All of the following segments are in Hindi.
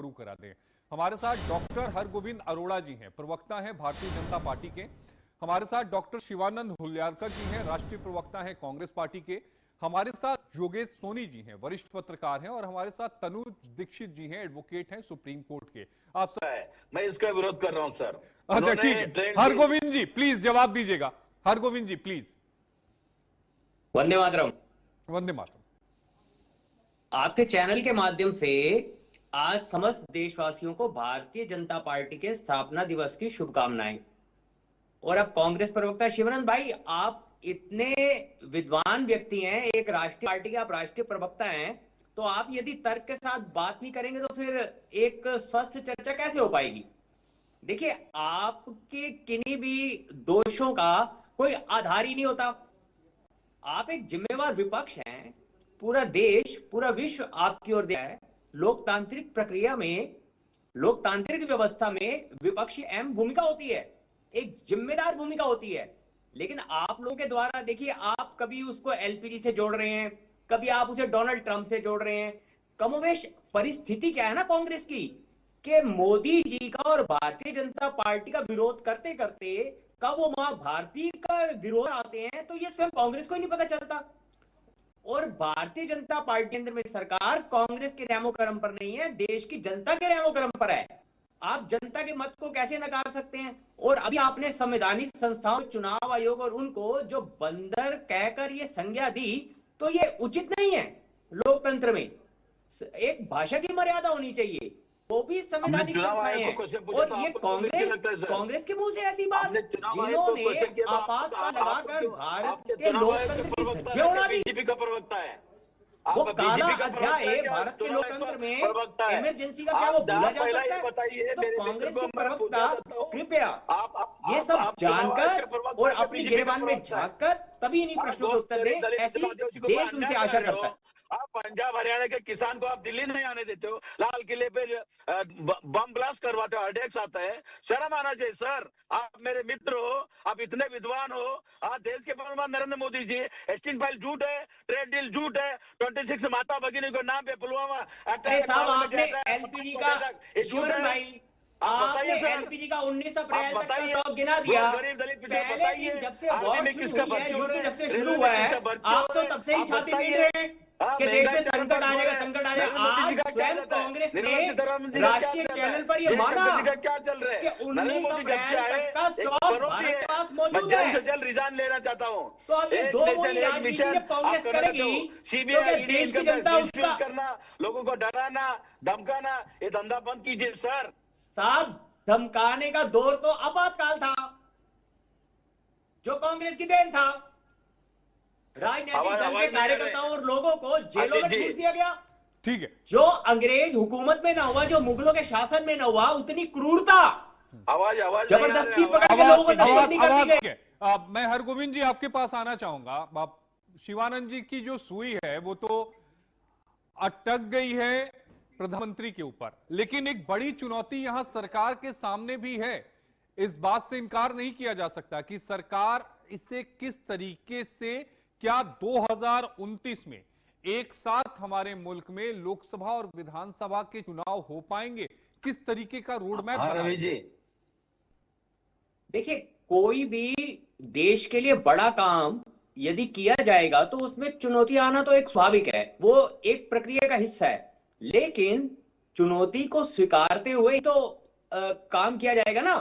शुरू करा दें। हमारे साथ डॉक्टर हरगोविंद अरोड़ा जी हैं, प्रवक्ता हैं भारतीय जनता पार्टी के। हमारे साथ डॉक्टर शिवानंद हुल्यारकर जी हैं, राष्ट्रीय प्रवक्ता हैं कांग्रेस पार्टी के। हमारे साथ योगेश सोनी जी हैं, वरिष्ठ पत्रकार हैं। और हमारे साथ तनुज दीक्षित जी हैं, एडवोकेट हैं सुप्रीम कोर्ट के। आप सब मैं इसका विरोध कर रहा हूं सर। अच्छा ठीक है, हरगोविंद जी प्लीज जवाब दीजिएगा। हरगोविंद जी प्लीज। वंदे मातरम। वंदे मातरम। आपके चैनल के माध्यम से आज समस्त देशवासियों को भारतीय जनता पार्टी के स्थापना दिवस की शुभकामनाएं। और अब कांग्रेस प्रवक्ता शिवानंद भाई, आप इतने विद्वान व्यक्ति हैं, एक राष्ट्रीय पार्टी के आप राष्ट्रीय प्रवक्ता हैं, तो आप यदि तर्क के साथ बात नहीं करेंगे तो फिर एक स्वस्थ चर्चा कैसे हो पाएगी? देखिए, आपके किन्हीं भी दोषों का कोई आधार ही नहीं होता। आप एक जिम्मेवार विपक्ष हैं। पूरा देश, पूरा विश्व आपकी ओर देखा है। लोकतांत्रिक प्रक्रिया में, लोकतांत्रिक व्यवस्था में विपक्ष की अहम भूमिका होती है, एक जिम्मेदार भूमिका होती है। लेकिन आप लोगों के द्वारा देखिए, आप कभी उसको एलपीजी से जोड़ रहे हैं, कभी आप उसे डोनाल्ड ट्रंप से जोड़ रहे हैं। कमोवेश परिस्थिति क्या है ना कांग्रेस की, कि मोदी जी का और भारतीय जनता पार्टी का विरोध करते करते कब वो मां भारती का विरोध आते हैं तो ये स्वयं कांग्रेस को ही नहीं पता चलता। और भारतीय जनता पार्टी अंदर में सरकार कांग्रेस के रैमो क्रम पर नहीं है, देश की जनता के रैमो क्रम पर है। आप जनता के मत को कैसे नकार सकते हैं? और अभी आपने संवैधानिक संस्थाओं, चुनाव आयोग और उनको जो बंदर कहकर ये संज्ञा दी, तो ये उचित नहीं है। लोकतंत्र में एक भाषा की मर्यादा होनी चाहिए, वो भी संवैधानिक संस्थाएं हैं। और ये कांग्रेस के मुंह से ऐसी बात जिन्होंने आपातकाल लगाकर भारत के लोकतंत्र की धज्जियां उड़ा दी। बीजेपी का प्रवक्ता है वो काला अध्याय भारत के लोकतंत्र में इमरजेंसी का क्या वो भूला जा सकता है? तो कांग्रेस के प्रवक्ता कृपया ये सब जानकर और अपनी गिरबान में झांककर तभी इन्हीं प्रश्नों का उत्तर दें। ऐसी देश उनसे आशा करता है। आप पंजाब हरियाणा के किसान को आप दिल्ली नहीं आने देते हो, लाल किले पे बम ब्लास्ट करवाते हो, अटैक्स आता है। शर्म आना चाहिए सर। आप मेरे मित्र हो, आप इतने विद्वान हो। आज देश के प्रधानमंत्री नरेंद्र मोदी जी, एस्टिन फाइल झूठ है, ट्रेड डील झूठ है, 26 माता भगिनी को नाम पे पुलवामा अटैक, एलपीजी का शिवरण भाई, आपने एलपीजी का 19 अप्रैल तक का स्टॉक गिना दिया। गरीब दलित पहले दिन जब से वॉर शुरू हुई है, युद्ध जब से शुरू हुआ है, आप तो तब से ही छाती पीट रहे हैं कि देश में संकट आ जाएगा, संकट आ जाएगा। आज स्वयं कांग्रेस ने राष्ट्रीय चैनल पर यह माना क्या चल रहा है कि 19 अप्रैल तक का स्टॉक भारत के पास मौजूद है। जल्द से जल्द रिजाइन लेना चाहता हूँ। तो अब ये दो वही राजनीति जब कांग्रेस करेगी, सीबीआई देश की जनता उसका करना, लोगों को डराना, धमकाना, ये धंधा बंद कीजिए सर। साहब, धमकाने का दौर तो आपातकाल था, जो कांग्रेस की देन था। राजनीतिक दल के कार्यकर्ताओं और लोगों को जेलों में ठूस दिया गया। ठीक है, जो अंग्रेज हुकूमत में ना हुआ, जो मुगलों के शासन में ना हुआ, उतनी क्रूरता, आवाज जबरदस्ती पकड़ के लोगों को जेल कर दी गई। मैं हरगोविंद जी आपके पास आना चाहूंगा। आप शिवानंद जी की जो सुई है वो तो अटक गई है प्रधानमंत्री के ऊपर, लेकिन एक बड़ी चुनौती यहां सरकार के सामने भी है। इस बात से इनकार नहीं किया जा सकता कि सरकार इसे किस तरीके से, क्या 2029 में एक साथ हमारे मुल्क में लोकसभा और विधानसभा के चुनाव हो पाएंगे, किस तरीके का रोड मैप रवि जी? देखिए, कोई भी देश के लिए बड़ा काम यदि किया जाएगा तो उसमें चुनौती आना तो एक स्वाभाविक है, वो एक प्रक्रिया का हिस्सा है। लेकिन चुनौती को स्वीकारते हुए तो काम किया जाएगा ना,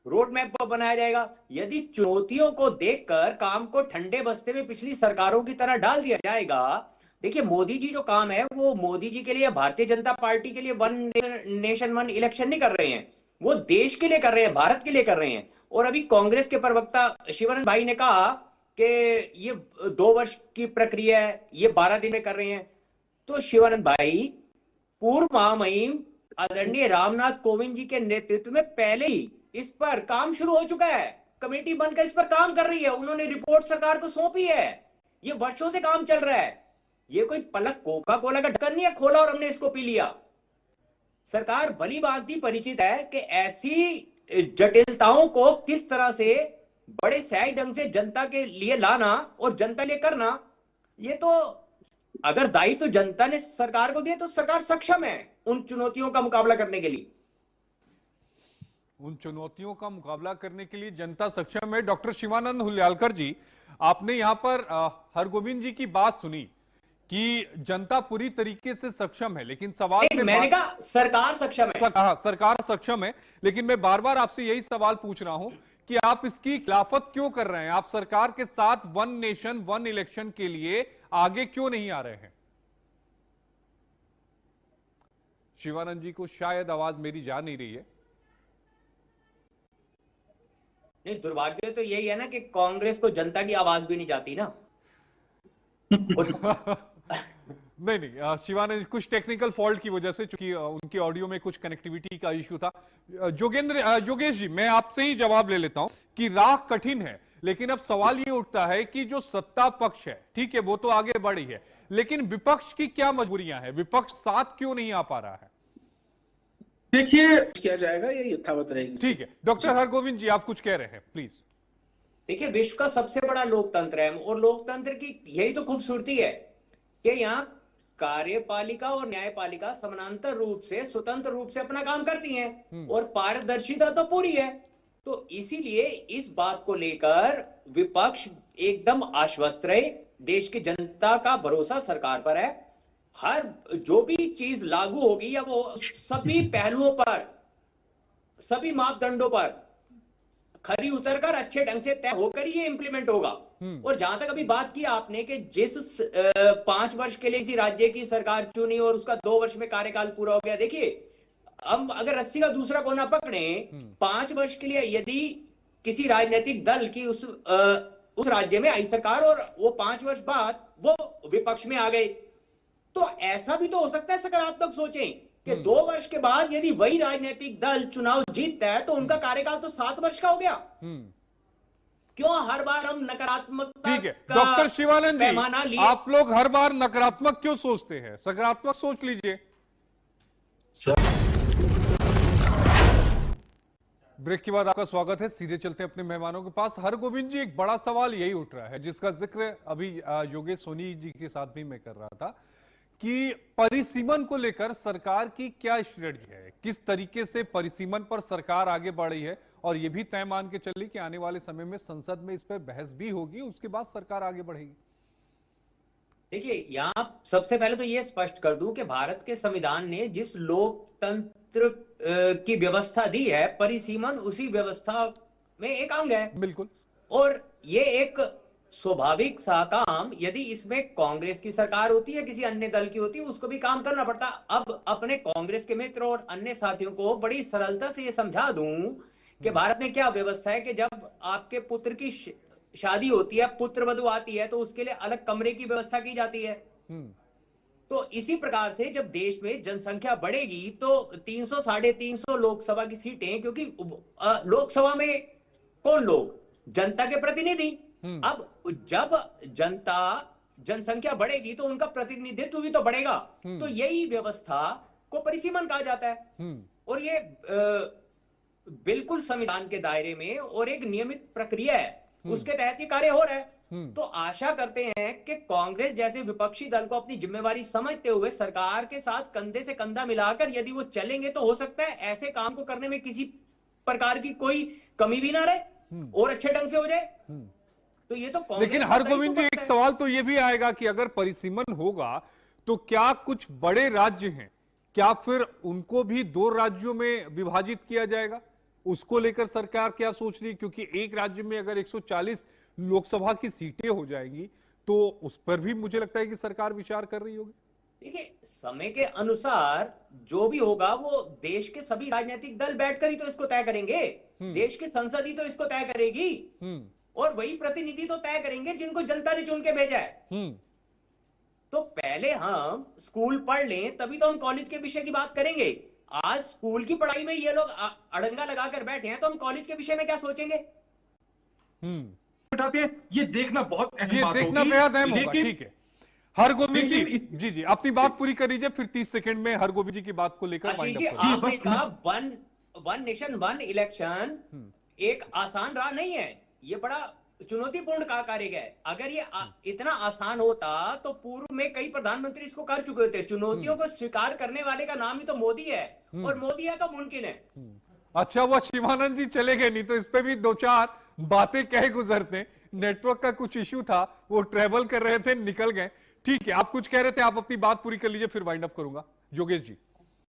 रोड मैप बनाया जाएगा। यदि चुनौतियों को देखकर काम को ठंडे बस्ते में पिछली सरकारों की तरह डाल दिया जाएगा, देखिए मोदी जी जो काम है वो मोदी जी के लिए, भारतीय जनता पार्टी के लिए वन नेशन वन इलेक्शन नहीं कर रहे हैं, वो देश के लिए कर रहे हैं, भारत के लिए कर रहे हैं। और अभी कांग्रेस के प्रवक्ता शिवानंद भाई ने कहा कि ये 2 वर्ष की प्रक्रिया है, ये 12 दिन में कर रहे हैं। तो शिवानंद भाई, पूर्व महामहिम आदरणीय रामनाथ कोविंद जी के नेतृत्व में पहले ही इस पर काम शुरू हो चुका है, कमेटी बनकर इस पर काम कर रही है, उन्होंने रिपोर्ट सरकार को सौंपी है। ये वर्षों से काम चल रहा है, ये कोई पलक कोका कोला का ढक्कन नहीं है खोला और हमने इसको पी लिया। सरकार भली भांति परिचित है कि ऐसी जटिलताओं को किस तरह से बड़े सही ढंग से जनता के लिए लाना और जनता लिए करना, ये तो अगर दायित्व तो जनता ने सरकार को दिया तो सरकार सक्षम है उन चुनौतियों का मुकाबला करने के लिए। उन चुनौतियों का मुकाबला करने के लिए जनता सक्षम है। डॉक्टर शिवानंद हुल्यालकर जी, आपने यहां पर हरगोविंद जी की बात सुनी कि जनता पूरी तरीके से सक्षम है, लेकिन सवाल मैंने कहा सरकार सक्षम है। हाँ, सरकार सक्षम है, लेकिन मैं बार बार आपसे यही सवाल पूछ रहा हूं कि आप इसकी खिलाफत क्यों कर रहे हैं? आप सरकार के साथ वन नेशन वन इलेक्शन के लिए आगे क्यों नहीं आ रहे हैं? शिवानंद जी को शायद आवाज मेरी जा नहीं रही है। नहीं, दुर्भाग्य तो यही है ना कि कांग्रेस को जनता की आवाज भी नहीं जाती ना। नहीं, शिवानंद कुछ टेक्निकल फॉल्ट की वजह से, चूंकि उनकी ऑडियो में कुछ कनेक्टिविटी का इश्यू था। जोगेश जी, मैं आपसे ही जवाब ले लेता हूं कि राह कठिन है, लेकिन अब सवाल ये उठता है कि जो सत्ता पक्ष है, ठीक है, वो तो आगे बढ़ी है, लेकिन विपक्ष की क्या मजबूरियां हैं? विपक्ष साथ क्यों नहीं आ पा रहा है? देखिए, किया जाएगा, ये यथावत रहेगी। ठीक है, डॉक्टर हरगोविंद जी, आप कुछ कह रहे हैं, प्लीज। देखिए, विश्व का सबसे बड़ा लोकतंत्र है और लोकतंत्र की यही तो खूबसूरती है कि यहाँ कार्यपालिका और न्यायपालिका समानांतर रूप से, स्वतंत्र रूप से अपना काम करती हैं और पारदर्शिता तो पूरी है। तो इसीलिए इस बात को लेकर विपक्ष एकदम आश्वस्त रहे। देश की जनता का भरोसा सरकार पर है। हर जो भी चीज लागू होगी या वो सभी पहलुओं पर, सभी मापदंडों पर खरी उतरकर अच्छे ढंग से तय होकर ही ये इंप्लीमेंट होगा। और जहां तक अभी बात की आपने कि जिस 5 वर्ष के लिए किसी राज्य की सरकार चुनी और उसका 2 वर्ष में कार्यकाल पूरा हो गया, देखिए हम अगर रस्सी का दूसरा कोना पकड़े, 5 वर्ष के लिए यदि किसी राजनीतिक दल की उस राज्य में आई सरकार और वो 5 वर्ष बाद वो विपक्ष में आ गए, तो ऐसा भी तो हो सकता है, सकारात्मक सोचें कि 2 वर्ष के बाद यदि वही राजनीतिक दल चुनाव जीतता है तो उनका कार्यकाल तो 7 वर्ष का हो गया। क्यों हर बार हम नकारात्मकता? ठीक है, डॉक्टर शिवानंद जी, आप लोग हर बार नकारात्मक क्यों सोचते हैं? सकारात्मक सोच लीजिए। ब्रेक के बाद आपका स्वागत है। सीधे चलते हैं अपने मेहमानों के पास। हरगोविंद जी, एक बड़ा सवाल यही उठ रहा है, जिसका जिक्र अभी योगेश सोनी जी के साथ भी मैं कर रहा था, कि परिसीमन को लेकर सरकार की क्या स्ट्रेटजी है? किस तरीके से परिसीमन पर सरकार आगे बढ़ रही है? और यह भी तय मान के चली कि आने वाले समय में संसद में इस पर बहस भी होगी, उसके बाद सरकार आगे बढ़ेगी। देखिए, यहां सबसे पहले तो यह स्पष्ट कर दूं कि भारत के संविधान ने जिस लोकतंत्र की व्यवस्था दी है, परिसीमन उसी व्यवस्था में एक अंग है। बिल्कुल। और ये एक स्वाभाविक सा काम, यदि इसमें कांग्रेस की सरकार होती है, किसी अन्य दल की होती है, उसको भी काम करना पड़ता। अब अपने कांग्रेस के मित्र और अन्य साथियों को बड़ी सरलता से ये समझा दूं कि भारत में क्या व्यवस्था है कि जब आपके पुत्र की शादी होती है, पुत्र वधू आती है, तो उसके लिए अलग कमरे की व्यवस्था की जाती है। तो इसी प्रकार से जब देश में जनसंख्या बढ़ेगी तो 300 350 लोकसभा की सीटें, क्योंकि लोकसभा में कौन लोग? जनता के प्रतिनिधि। अब जब जनसंख्या बढ़ेगी तो उनका प्रतिनिधित्व भी तो बढ़ेगा। तो यही व्यवस्था को परिसीमन कहा जाता है। और ये बिल्कुल संविधान के दायरे में और एक नियमित प्रक्रिया है, उसके तहत ये कार्य हो रहा है। तो आशा करते हैं कि कांग्रेस जैसे विपक्षी दल को अपनी जिम्मेवारी समझते हुए सरकार के साथ कंधे से कंधा मिलाकर यदि वो चलेंगे तो हो सकता है ऐसे काम को करने में किसी प्रकार की कोई कमी भी ना रहे और अच्छे ढंग से हो जाए। तो ये तो, लेकिन हरगोविंद जी, एक सवाल तो ये भी आएगा कि अगर परिसीमन होगा तो क्या कुछ बड़े राज्य हैं, क्या फिर उनको भी 2 राज्यों में विभाजित किया जाएगा? उसको लेकर सरकार क्या सोच रही है? क्योंकि एक राज्य में अगर 140 लोकसभा की सीटें हो जाएंगी तो उस पर भी मुझे लगता है कि सरकार विचार कर रही होगी। देखिए, समय के अनुसार जो भी होगा वो देश के सभी राजनीतिक दल बैठकर ही तो इसको तय करेंगे। देश की संसद ही तो इसको तय करेगी और वही प्रतिनिधि तो तय करेंगे जिनको जनता ने चुन के भेजा है। तो पहले हम स्कूल पढ़ लें, तभी तो हम कॉलेज के विषय की बात करेंगे। आज स्कूल की पढ़ाई में ये लोग अड़ंगा लगाकर बैठे हैं, तो हम कॉलेज के विषय में क्या सोचेंगे? उठाते हैं, ये देखना बहुत अहम बात होगी। देखना बेहद अहम होगा। ठीक है, हरगोविंद जी, जी अपनी बात पूरी कर लीजिए, फिर 30 सेकंड में हरगोविंद जी की बात को लेकर आपने कहा वन नेशन वन इलेक्शन एक आसान राह नहीं है, ये बड़ा चुनौतीपूर्ण कार्य है। अगर ये इतना आसान होता तो पूर्व में कई प्रधानमंत्री इसको कर चुके होते। चुनौतियों को स्वीकार करने वाले का नाम ही तो मोदी है, और मोदी है तो मुमकिन है। अच्छा, वो शिवानंद जी चले गए, नहीं तो इस पे भी दो चार बातें कहे गुजरते। नेटवर्क का कुछ इश्यू था, वो ट्रेवल कर रहे थे, निकल गए। ठीक है, आप कुछ कह रहे थे, आप अपनी बात पूरी कर लीजिए, फिर वाइंड अप करूंगा। योगेश जी।